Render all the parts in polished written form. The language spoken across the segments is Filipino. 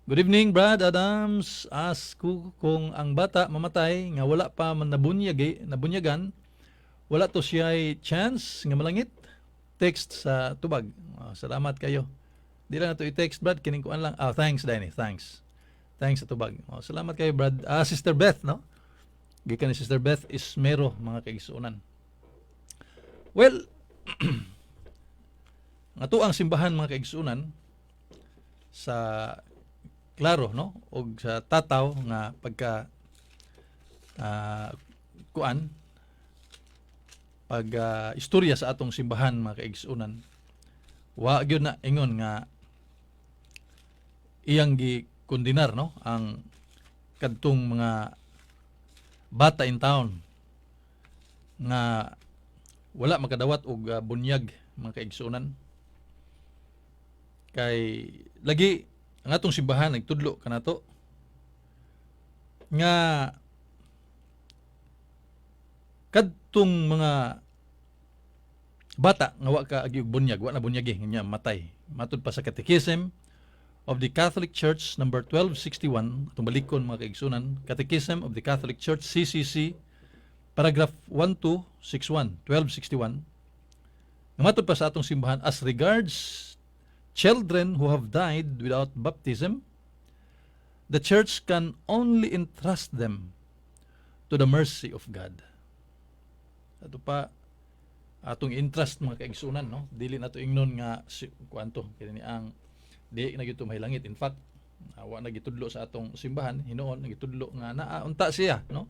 Good evening, Brad Adams. Ask ko kung ang bata mamatay nga wala pa man nabunyagan, wala to siya chance nga malangit. Text sa tubag. Salamat kayo. Di lang na to i-text, Brad. Kining kuan lang. Thanks, Danny. Thanks. Thanks sa tubag. Salamat kayo, Brad. Sister Beth, no? Gikan ni Sister Beth is mero mga kaigsuonan. Well, nga to ang simbahan mga kaigsuonan sa klaro, no, og sa tataw nga pagka kuan pag istorya sa atong simbahan mga kaigsuonan, wa gyud na ingon nga iyang gikondinar, no, ang kadtong mga bata in town nga wala makadawat og bunyag mga kaigsuonan. Kay lagi ang atong simbahan nagtudlo kanato nga kadtong mga bata nga wa ka agi og bunyag, wa na bunyagi nga matay. Matud pa sa Catechism of the Catholic Church number 1261, atong balikon mga kaigsunan, Catechism of the Catholic Church CCC paragraph 1261, 1261. Nga matud pa sa atong simbahan, as regards children who have died without baptism, the church can only entrust them to the mercy of God. Ato pa atong interest mga kaigsunan, no, dili nato ingnon nga kuanto kini ang di na gyud mahilangit. In fact, wa na gitudlo sa atong simbahan hinuon nagitudlo nga naunta siya, no,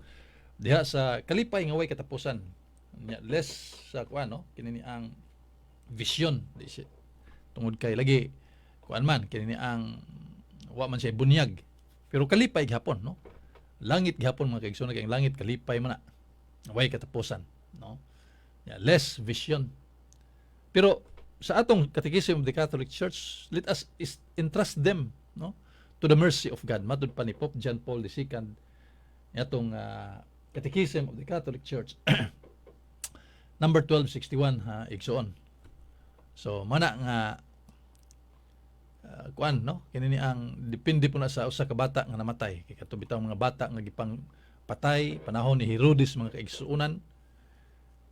diha sa kalipay nga way katapusan. Less sa kuan, no, kini ang vision di siya tungod kay lagi kuan man kini ang wa man siya bunyag pero kalipay gihapon, no, langit gihapon mga kaigsunan, kay langit kalipay man na way katapusan, no, less vision. Pero sa atong Catechism of the Catholic Church, let us entrust them, no, to the mercy of God. Matud pa ni Pope John Paul II atong Catechism of the Catholic Church number 1261 igsuon. So mana nga kuan, no, kini ang depende po na sa usa ka bata nga namatay. Kay kadto bitaw mga bata nga gipang patay panahon ni Herodes mga kaigsuonan,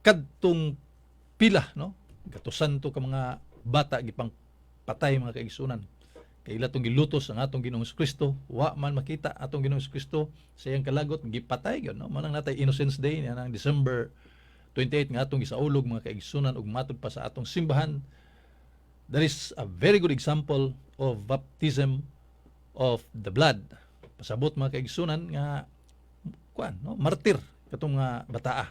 kadtong pila, no, katusanto ka mga bata gipang patay mga kaigsuonan. Kay ila tong gilutos ang atong Ginoong Kristo, wa man makita atong Ginoong Kristo sa iyang kalagot gipatay gyud, no. Manang natay Innocents Day nga nang December 28 nga atong gisaulog mga kaigsuonan, ug matud pa sa atong simbahan, there is a very good example of baptism of the blood. Pasabot mga kaigsuonan nga kuan, no, martir katong nga bataa,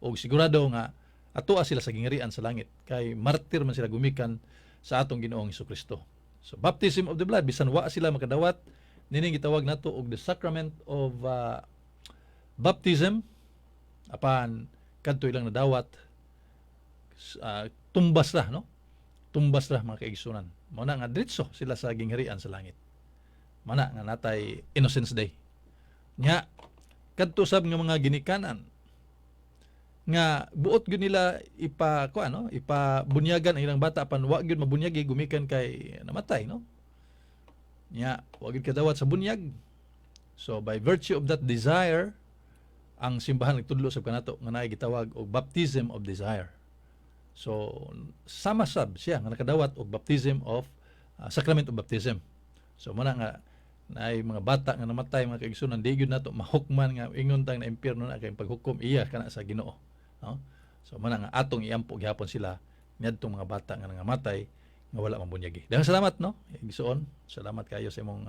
og sigurado nga atoa sila sa gingirian sa langit kay martir man sila gumikan sa atong Ginoong Kristo. So baptism of the blood, bisan wa sila makadawat, nining gitawag nato og the sacrament of baptism. Apan kadto ilang nadawat, tumbas ra, no, tumbas ra mga kaigsunan, mao na nga diretso sila sa gingharian sa langit. Mana nga natay Innocents Day nya kadto sab nga mga ginikanan nga buot gyud nila ipabunyagan ang ilang bata, apan wa gyud mabunyagi gumikan kay namatay, no, nya wa gyud kadawat sa bunyag. So by virtue of that desire, ang simbahan nagtudlo sa kanato nga naay gitawag og baptism of desire. So sama sab siya nga nakadawat og baptism of sacrament of baptism. So muna nga naay mga bata nga namatay mga kaigsunan, di gyud nato mahukman nga ingon tang na impierno na kay paghukom iya kana sa Ginoo, no. So muna nga atong iampo gihapon sila niadtong mga bata nga nangamatay nga wala mabunyagi. Daghang salamat, no, igsuon. Salamat kayo sa imong